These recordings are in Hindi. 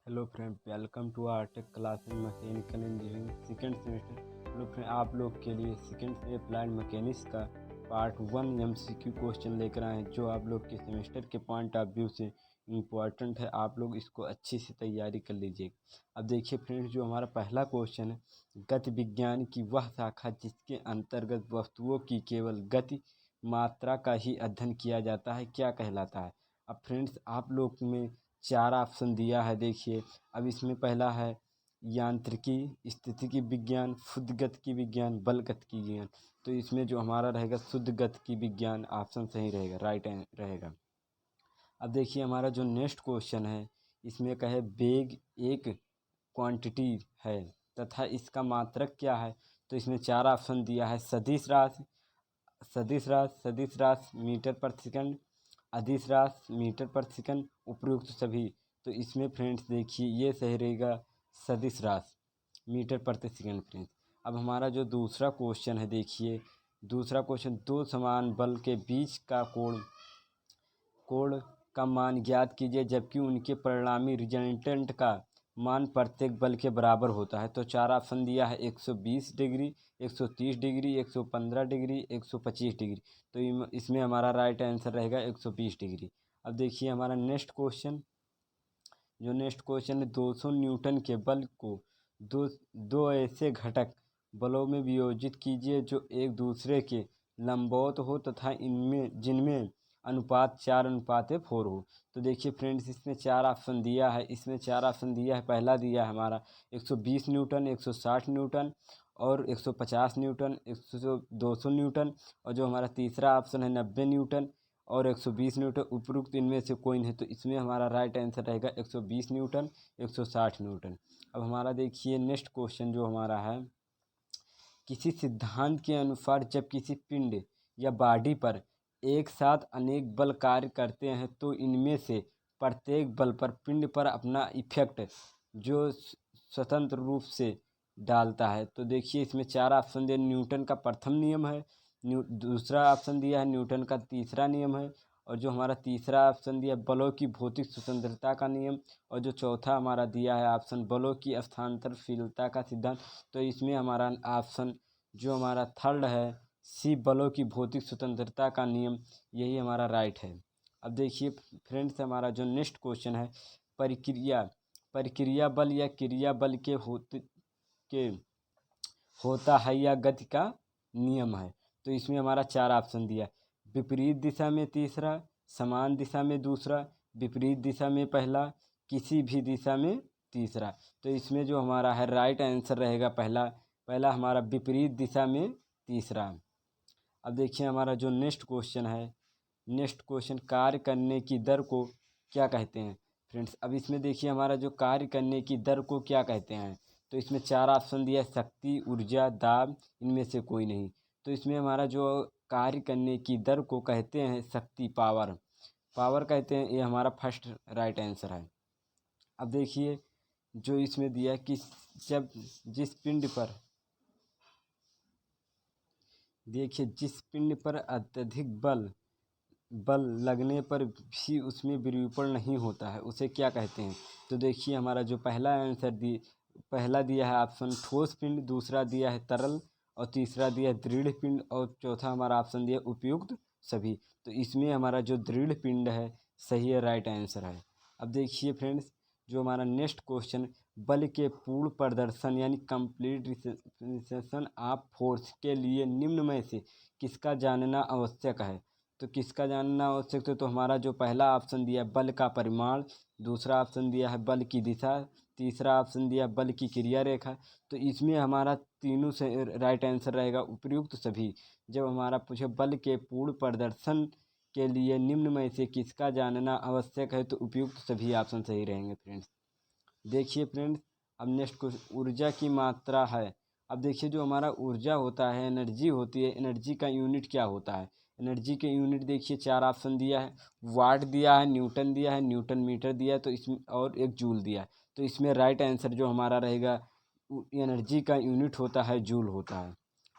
Hello friend, welcome to our tech class in mechanical engineering second semester. Hello friend, आप लोग के लिए सेकेंड से अप्लाइड मैकेनिक्स का पार्ट 1 एमसीक्यू क्वेश्चन लेकर आए हैं, जो आप लोग के सेमेस्टर के पॉइंट ऑफ व्यू से इम्पॉर्टेंट है। आप लोग इसको अच्छी से तैयारी कर लीजिएगा। अब देखिए फ्रेंड्स, जो हमारा पहला क्वेश्चन है, गति विज्ञान की वह शाखा जिसके अंतर्गत वस्तुओं की केवल गति मात्रा का ही अध्ययन किया जाता है, क्या कहलाता है। अब फ्रेंड्स, आप लोग में 4 ऑप्शन दिया है। देखिए, अब इसमें पहला है यांत्रिकी, स्थितिकी विज्ञान, शुद्ध गतिकी विज्ञान, बल गतिकी विज्ञान। तो इसमें जो हमारा रहेगा शुद्ध गतिकी विज्ञान ऑप्शन सही रहेगा, राइट रहेगा। अब देखिए, हमारा जो नेक्स्ट क्वेश्चन है, इसमें कहे वेग एक क्वांटिटी है तथा इसका मात्रक क्या है। तो इसमें 4 ऑप्शन दिया है। सदिश राशि मीटर पर सेकंड, अदिश राशि मीटर पर सेकंड, उपयुक्त सभी। तो इसमें फ्रेंड्स देखिए, ये सही रहेगा सदिश राशि मीटर प्रति सेकंड फ्रेंड्स। अब हमारा जो दूसरा क्वेश्चन है, देखिए दूसरा क्वेश्चन, दो समान बल के बीच का कोण का मान ज्ञात कीजिए जबकि उनके परिणामी रिजल्टेंट का मान प्रत्येक बल के बराबर होता है। तो 4 ऑप्शन दिया है, 120 डिग्री, 130 डिग्री, 115 डिग्री, 125 डिग्री। तो इसमें हमारा राइट आंसर रहेगा 120 डिग्री। अब देखिए हमारा नेक्स्ट क्वेश्चन, जो नेक्स्ट क्वेश्चन है, 200 न्यूटन के बल को दो दो ऐसे घटक बलों में वियोजित कीजिए जो एक दूसरे के लंबवत हो तथा इनमें जिनमें अनुपात 4:4 हो। तो देखिए फ्रेंड्स, इसमें 4 ऑप्शन दिया है। इसमें 4 ऑप्शन दिया है। पहला दिया है हमारा 120 न्यूटन, 160 न्यूटन और 150 न्यूटन, 200 न्यूटन, और जो हमारा तीसरा ऑप्शन है 90 न्यूटन और 120 न्यूटन। उपरोक्त इनमें से कोई नहीं। तो इसमें हमारा राइट आंसर रहेगा 120 न्यूटन, 160 न्यूटन। अब हमारा देखिए नेक्स्ट क्वेश्चन जो हमारा है, किसी सिद्धांत के अनुसार जब किसी पिंड या बॉडी पर एक साथ अनेक बल कार्य करते हैं तो इनमें से प्रत्येक बल पर पिंड पर अपना इफेक्ट जो स्वतंत्र रूप से डालता है। तो देखिए, इसमें 4 ऑप्शन दिए। न्यूटन का प्रथम नियम है, दूसरा ऑप्शन दिया है न्यूटन का तीसरा नियम है, और जो हमारा तीसरा ऑप्शन दिया बलों की भौतिक स्वतंत्रता का नियम, और जो चौथा हमारा दिया है ऑप्शन बलों की स्थानांतरशीलता का सिद्धांत। तो इसमें हमारा ऑप्शन जो हमारा थर्ड है, सी बलों की भौतिक स्वतंत्रता का नियम, यही हमारा राइट है। अब देखिए फ्रेंड्स, हमारा जो नेक्स्ट क्वेश्चन है, परिक्रिया बल या क्रिया बल के होता है या गति का नियम है। तो इसमें हमारा 4 ऑप्शन दिया। विपरीत दिशा में तीसरा, समान दिशा में दूसरा, विपरीत दिशा में पहला, किसी भी दिशा में तीसरा। तो इसमें जो हमारा है राइट आंसर रहेगा पहला हमारा विपरीत दिशा में तीसरा। अब देखिए हमारा जो नेक्स्ट क्वेश्चन है, नेक्स्ट क्वेश्चन, कार्य करने की दर को क्या कहते हैं फ्रेंड्स। अब इसमें देखिए हमारा जो कार्य करने की दर को क्या कहते हैं। तो इसमें 4 ऑप्शन दिया, शक्ति, ऊर्जा, दाब, इनमें से कोई नहीं। तो इसमें हमारा जो कार्य करने की दर को कहते हैं शक्ति, पावर कहते हैं। ये हमारा फर्स्ट राइट आंसर है। अब देखिए जो इसमें दिया कि जब जिस पिंड पर देखिए जिस पिंड पर अत्यधिक बल लगने पर भी उसमें विरूपण नहीं होता है, उसे क्या कहते हैं। तो देखिए हमारा जो पहला दिया है ऑप्शन ठोस पिंड, दूसरा दिया है तरल, और तीसरा दिया है दृढ़ पिंड, और चौथा हमारा ऑप्शन दिया उपयुक्त सभी। तो इसमें हमारा जो दृढ़ पिंड है सही है, राइट आंसर है। अब देखिए फ्रेंड्स, जो हमारा नेक्स्ट क्वेश्चन, बल के पूर्ण प्रदर्शन यानी कंप्लीट रिसेशन ऑफ फोर्स के लिए निम्न में से किसका जानना आवश्यक है। तो किसका जानना आवश्यक है। तो हमारा जो पहला ऑप्शन दिया है बल का परिमाण, दूसरा ऑप्शन दिया है बल की दिशा, तीसरा ऑप्शन दिया है बल की क्रिया रेखा। तो इसमें हमारा तीनों से राइट आंसर रहेगा उपयुक्त सभी। जब हमारा पूछे बल के पूर्ण प्रदर्शन के लिए निम्न में से किसका जानना आवश्यक है, तो उपयुक्त सभी ऑप्शन सही रहेंगे फ्रेंड्स। देखिए फ्रेंड्स, अब नेक्स्ट क्वेश्चन, ऊर्जा की मात्रा है। अब देखिए जो हमारा ऊर्जा होता है, एनर्जी होती है, एनर्जी का यूनिट क्या होता है। एनर्जी के यूनिट देखिए 4 ऑप्शन दिया है, वाट दिया है, न्यूटन दिया है, न्यूटन मीटर दिया है, तो इसमें और एक जूल दिया है। तो इसमें राइट आंसर जो हमारा रहेगा, एनर्जी का यूनिट होता है जूल होता है।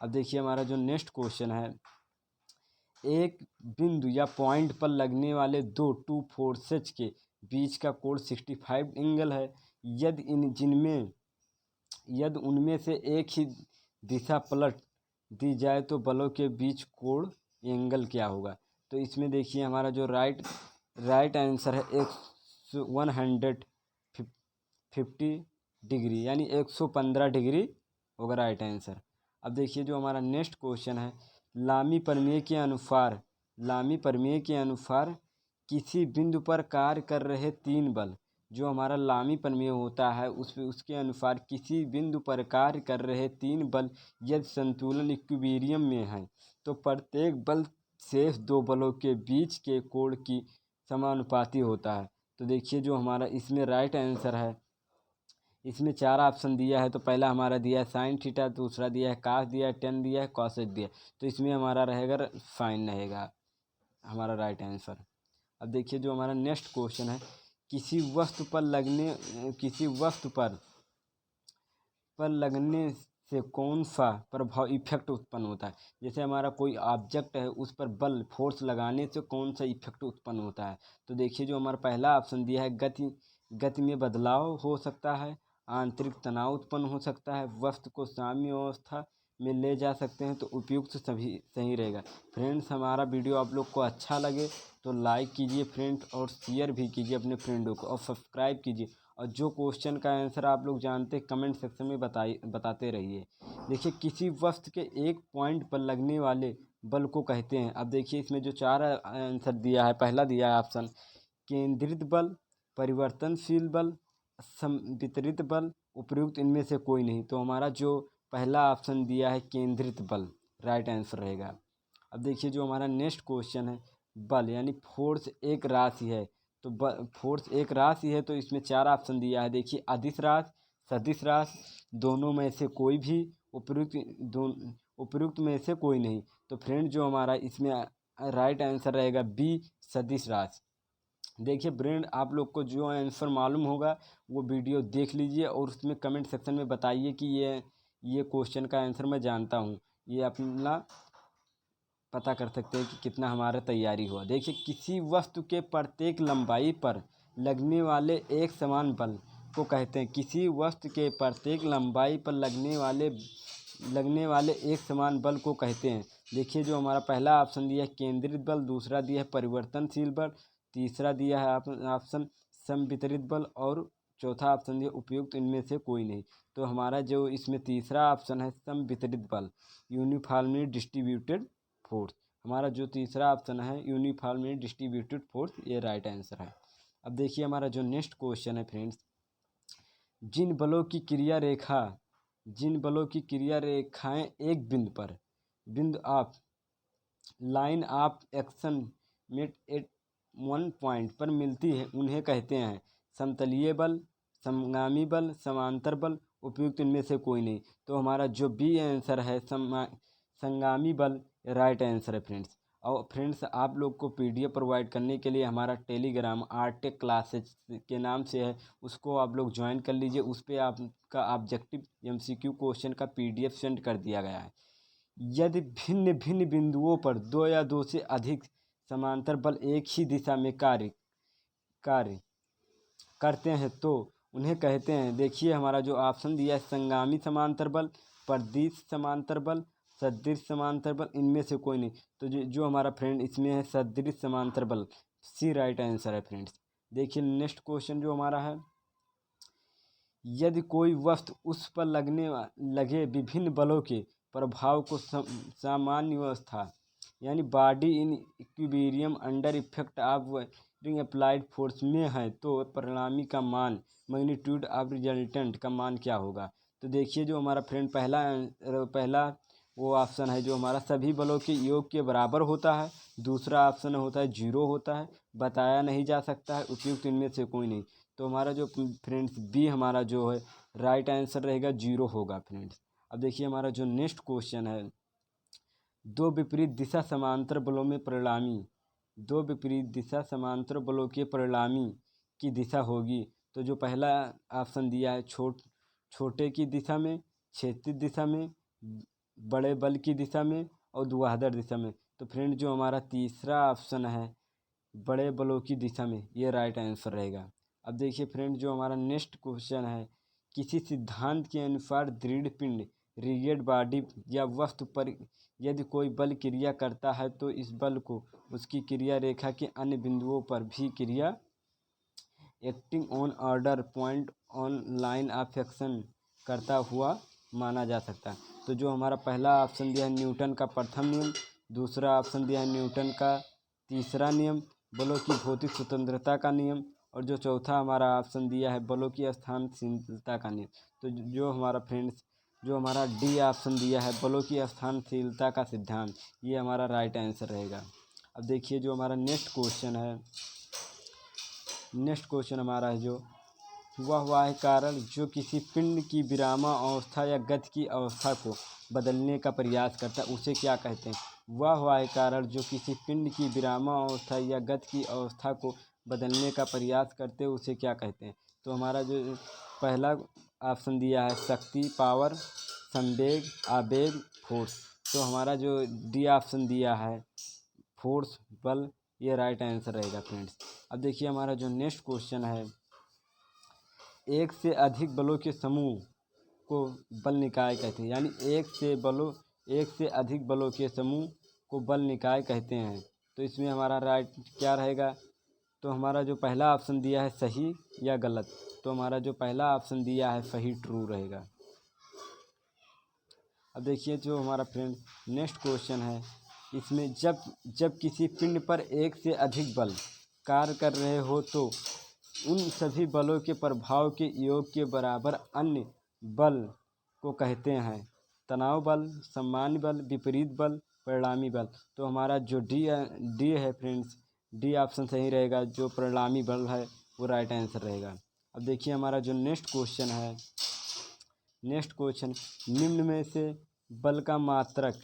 अब देखिए हमारा जो नेक्स्ट क्वेश्चन है, एक बिंदु या पॉइंट पर लगने वाले दो टू फोर्सेज के बीच का कोण 65 एंगल है। यदि उनमें से एक ही दिशा पलट दी जाए तो बलों के बीच कोण एंगल क्या होगा। तो इसमें देखिए हमारा जो राइट आंसर है 150 डिग्री यानी 115 डिग्री होगा राइट आंसर। अब देखिए जो हमारा नेक्स्ट क्वेश्चन है, लामी प्रमेय के अनुसार किसी बिंदु पर कार्य कर रहे तीन बल, जो हमारा लामी प्रमेय होता है उसके अनुसार किसी बिंदु पर कार्य कर रहे तीन बल यदि संतुलन इक्विलिब्रियम में है तो प्रत्येक बल शेष दो बलों के बीच के कोण की समानुपाती होता है। तो देखिए जो हमारा इसमें राइट आंसर है, इसमें 4 ऑप्शन दिया है। तो पहला हमारा दिया है साइन थीटा, दूसरा दिया है कास दिया है, टेन दिया है, कॉसेक दिया है। तो इसमें हमारा रहेगा साइन रहेगा हमारा राइट आंसर। अब देखिए जो हमारा नेक्स्ट क्वेश्चन है, किसी वस्तु पर लगने से कौन सा प्रभाव इफेक्ट उत्पन्न होता है। जैसे हमारा कोई ऑब्जेक्ट है उस पर बल फोर्स लगाने से कौन सा इफेक्ट उत्पन्न होता है। तो देखिए जो हमारा पहला ऑप्शन दिया है गति में बदलाव हो सकता है, आंतरिक तनाव उत्पन्न हो सकता है, वस्तु को साम्य अवस्था में ले जा सकते हैं। तो उपयुक्त सभी सही रहेगा। फ्रेंड्स हमारा वीडियो आप लोग को अच्छा लगे तो लाइक कीजिए फ्रेंड्स, और शेयर भी कीजिए अपने फ्रेंडों को, और सब्सक्राइब कीजिए। और जो क्वेश्चन का आंसर आप लोग जानते कमेंट सेक्शन में बताते रहिए। देखिए किसी वस्तु के एक पॉइंट पर लगने वाले बल को कहते हैं। अब देखिए इसमें जो 4 आंसर दिया है, पहला दिया है ऑप्शन केंद्रित बल, परिवर्तनशील बल, संवितरित बल, उपयुक्त इनमें से कोई नहीं। तो हमारा जो पहला ऑप्शन दिया है केंद्रित बल राइट आंसर रहेगा। अब देखिए जो हमारा नेक्स्ट क्वेश्चन है, बल यानी फोर्स एक राशि है। तो फोर्स एक राशि है तो इसमें 4 ऑप्शन दिया है। देखिए अदिश राशि, सदिश राशि, दोनों में से कोई भी, उपयुक्त में से कोई नहीं। तो फ्रेंड जो हमारा इसमें राइट आंसर रहेगा बी, सदिश राशि। देखिए फ्रेंड आप लोग को जो आंसर मालूम होगा वो वीडियो देख लीजिए और उसमें कमेंट सेक्शन में बताइए कि ये क्वेश्चन का आंसर मैं जानता हूँ। ये अपना पता कर सकते हैं कि कितना हमारा तैयारी हुआ। देखिए किसी वस्तु के प्रत्येक लंबाई पर लगने वाले एक समान बल को कहते हैं, किसी वस्तु के प्रत्येक लंबाई पर लगने वाले एक समान बल को कहते हैं। देखिए जो हमारा पहला ऑप्शन दिया है केंद्रित बल, दूसरा दिया है परिवर्तनशील बल, तीसरा दिया है ऑप्शन संवितरित बल, और चौथा ऑप्शन दिया उपयुक्त इनमें से कोई नहीं। तो हमारा जो इसमें तीसरा ऑप्शन है संवितरित बल, यूनिफॉर्मली डिस्ट्रीब्यूटेड फोर्स, हमारा जो तीसरा ऑप्शन है यूनिफॉर्मली डिस्ट्रीब्यूटेड फोर्स, ये राइट आंसर है। अब देखिए हमारा जो नेक्स्ट क्वेश्चन है फ्रेंड्स, जिन बलों की क्रिया रेखाएं एक बिंदु of line of action meet at one point पर मिलती है उन्हें कहते हैं समतलीय बल, समगामी बल, समांतर बल, उपयुक्त इनमें से कोई नहीं। तो हमारा जो बी आंसर है संगामी बल राइट आंसर है फ्रेंड्स। और फ्रेंड्स आप लोग को पीडीएफ प्रोवाइड करने के लिए हमारा टेलीग्राम आरटेक क्लासेज के नाम से है, उसको आप लोग ज्वाइन कर लीजिए। उस पर आपका ऑब्जेक्टिव एमसीक्यू क्वेश्चन का पीडीएफ सेंड कर दिया गया है। यदि भिन्न भिन्न बिंदुओं पर दो या दो से अधिक समांतर बल एक ही दिशा में कार्य करते हैं तो उन्हें कहते हैं। देखिए हमारा जो ऑप्शन दिया है संगामी समांतर बल, परिदिश समांतर बल, सदृश समांतर बल, इनमें से कोई नहीं। तो जो हमारा फ्रेंड इसमें है सदृश समांतर बल, सी राइट आंसर है फ्रेंड्स। देखिए नेक्स्ट क्वेश्चन जो हमारा है, यदि कोई वस्तु उस पर लगे विभिन्न बलों के प्रभाव को सामान्य अवस्था यानी body in equilibrium under effect of applied force में है तो परिणामी का मान मैग्नीट्यूड ऑफ रिजल्टेंट का मान क्या होगा। तो देखिए जो हमारा फ्रेंड पहला वो ऑप्शन है जो हमारा सभी बलों के योग के बराबर होता है, दूसरा ऑप्शन होता है 0 होता है, बताया नहीं जा सकता है, उपयुक्त इनमें से कोई नहीं। तो हमारा जो फ्रेंड्स बी हमारा जो है राइट आंसर रहेगा 0 होगा फ्रेंड्स। अब देखिए हमारा जो नेक्स्ट क्वेश्चन है, दो विपरीत दिशा समांतर बलों के परिणामी की दिशा होगी। तो जो पहला ऑप्शन दिया है छोटे की दिशा में, क्षैतिज दिशा में, बड़े बल की दिशा में और ऊर्ध्वाधर दिशा में। तो फ्रेंड जो हमारा तीसरा ऑप्शन है बड़े बलों की दिशा में, ये राइट आंसर रहेगा। अब देखिए फ्रेंड, जो हमारा नेक्स्ट क्वेश्चन है, किसी सिद्धांत के अनुसार दृढ़ पिंड रिजिड बॉडी या वस्तु पर यदि कोई बल क्रिया करता है तो इस बल को उसकी क्रिया रेखा के अन्य बिंदुओं पर भी क्रिया acting on order point on line of action करता हुआ माना जा सकता है। तो जो हमारा पहला ऑप्शन दिया है न्यूटन का प्रथम नियम, दूसरा ऑप्शन दिया है न्यूटन का तीसरा नियम बलों की भौतिक स्वतंत्रता का नियम, और जो चौथा हमारा ऑप्शन दिया है बलों की स्थानशीलता का नियम। तो जो हमारा फ्रेंड्स, जो हमारा डी ऑप्शन दिया है बलों की स्थानशीलता का सिद्धांत, ये हमारा राइट आंसर रहेगा। अब देखिए जो हमारा नेक्स्ट क्वेश्चन हमारा है, जो वह है कारण जो किसी पिंड की विरामावस्था या गति की अवस्था को बदलने का प्रयास करता है उसे क्या कहते हैं। वह है कारण जो किसी पिंड की विरामावस्था या गति की अवस्था को बदलने का प्रयास करते हैं उसे क्या कहते हैं। तो हमारा जो पहला ऑप्शन दिया है शक्ति, पावर, संवेग, आवेग, फोर्स। तो हमारा जो डी ऑप्शन दिया है फोर्स, बल, ये राइट आंसर रहेगा फ्रेंड्स। अब देखिए हमारा जो नेक्स्ट क्वेश्चन है, एक से अधिक बलों के समूह को बल निकाय कहते हैं, यानी एक से अधिक बलों के समूह को बल निकाय कहते हैं। तो इसमें हमारा राइट क्या रहेगा। तो हमारा जो पहला ऑप्शन दिया है सही या गलत, तो हमारा जो पहला ऑप्शन दिया है सही, ट्रू रहेगा। अब देखिए जो हमारा फ्रेंड नेक्स्ट क्वेश्चन है, इसमें जब किसी पिंड पर एक से अधिक बल कार्य कर रहे हो तो उन सभी बलों के प्रभाव के योग के बराबर अन्य बल को कहते हैं तनाव बल, सामान्य बल, विपरीत बल, परिणामी बल। तो हमारा जो डी है फ्रेंड्स, डी ऑप्शन सही रहेगा, जो परिणामी बल है वो राइट आंसर रहेगा। अब देखिए हमारा जो नेक्स्ट क्वेश्चन, निम्न में से बल का मात्रक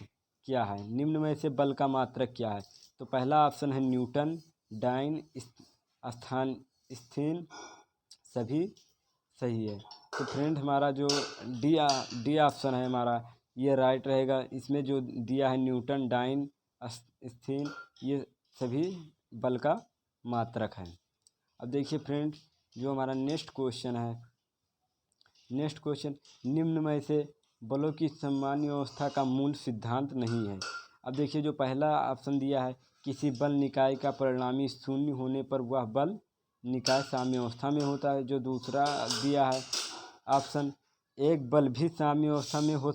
क्या है। निम्न में से बल का मात्रक क्या है। तो पहला ऑप्शन है न्यूटन, डाइन, स्थान, स्थिन, सभी सही है। तो फ्रेंड हमारा जो डी ऑप्शन है हमारा, ये राइट रहेगा। इसमें जो दिया है न्यूटन, डाइन, स्थिन, ये सभी बल का मात्रक है। अब देखिए फ्रेंड जो हमारा नेक्स्ट क्वेश्चन, निम्न में से बलों की सामान्य अवस्था का मूल सिद्धांत नहीं है। अब देखिए जो पहला ऑप्शन दिया है किसी बल निकाय का परिणामी शून्य होने पर वह बल निकाय साम्यावस्था में होता है। जो दूसरा दिया है ऑप्शन, एक बल भी साम्यावस्था में हो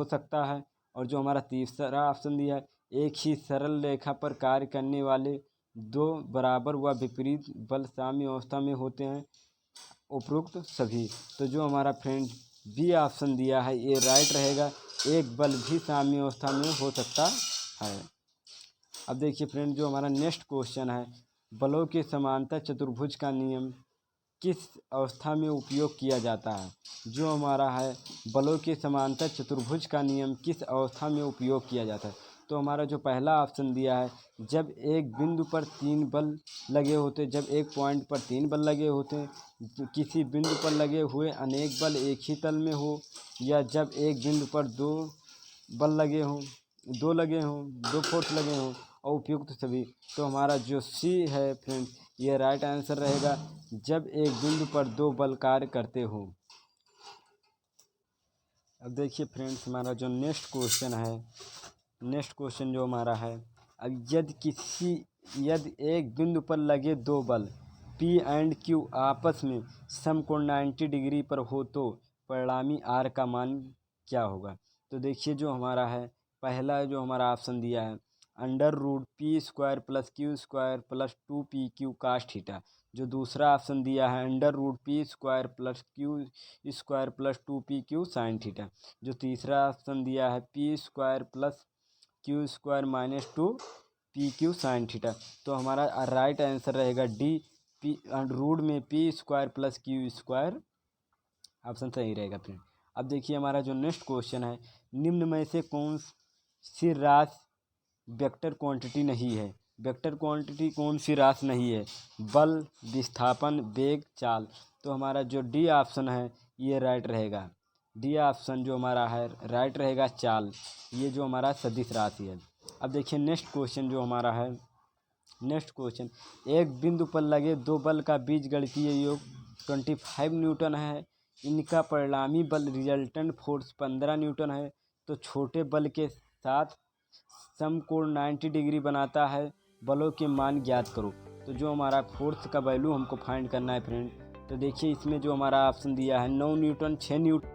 सकता है। और जो हमारा तीसरा ऑप्शन दिया है एक ही सरल रेखा पर कार्य करने वाले दो बराबर व विपरीत बल साम्यावस्था में होते हैं, उपरोक्त सभी। तो जो हमारा फ्रेंड बी ऑप्शन दिया है ये राइट रहेगा, एक बल भी साम्यावस्था में हो सकता है। अब देखिए फ्रेंड जो हमारा नेक्स्ट क्वेश्चन है, बलों के समांतर चतुर्भुज का नियम किस अवस्था में उपयोग किया जाता है। जो हमारा है बलों के समांतर चतुर्भुज का नियम किस अवस्था में उपयोग किया जाता है। तो हमारा जो पहला ऑप्शन दिया है जब एक बिंदु पर 3 बल लगे होते, जब एक पॉइंट पर 3 बल लगे होते हैं, किसी बिंदु पर लगे हुए अनेक बल एक ही तल में हो, या जब एक बिंदु पर 2 बल लगे हों, 2 फोर्स लगे हों, और उपयुक्त सभी। तो हमारा जो सी है फ्रेंड ये राइट आंसर रहेगा, जब एक बिंदु पर 2 बल कार्य करते हो। अब देखिए फ्रेंड्स हमारा जो नेक्स्ट क्वेश्चन जो हमारा है, अब यदि एक बिंदु पर लगे 2 बल P एंड Q आपस में समकोण 90 डिग्री पर हो तो परिणामी R का मान क्या होगा। तो देखिए जो हमारा है पहला जो हमारा ऑप्शन दिया है √P² + Q² + 2PQ cos theta. जो दूसरा ऑप्शन दिया है √P² + Q² + 2PQ sin theta. जो तीसरा ऑप्शन दिया है P² + Q² - 2PQ sin theta. तो हमारा राइट आंसर रहेगा डी, रूट में P² + Q² ऑप्शन सही रहेगा फ्रेंड। अब देखिए हमारा जो नेक्स्ट क्वेश्चन है, निम्न में से कौन सी राशि वेक्टर क्वांटिटी नहीं है। वेक्टर क्वांटिटी कौन सी राशि नहीं है। बल, विस्थापन, वेग, चाल। तो हमारा जो डी ऑप्शन है ये राइट रहेगा। डी ऑप्शन जो हमारा है राइट रहेगा, चाल। ये जो हमारा सदिश राशि है। अब देखिए नेक्स्ट क्वेश्चन जो हमारा है नेक्स्ट क्वेश्चन, एक बिंदु पर लगे दो बल का बीजगणितीय योग 25 न्यूटन है। इनका परिणामी बल रिजल्टेंट फोर्स 15 न्यूटन है। तो छोटे बल के साथ समकोण 90 डिग्री बनाता है। बलों के मान ज्ञात करो। तो जो हमारा फोर्स का वैल्यू हमको फाइंड करना है फ्रेंड, तो देखिए इसमें जो हमारा ऑप्शन दिया है 9 न्यूटन, 6 न्यूटन,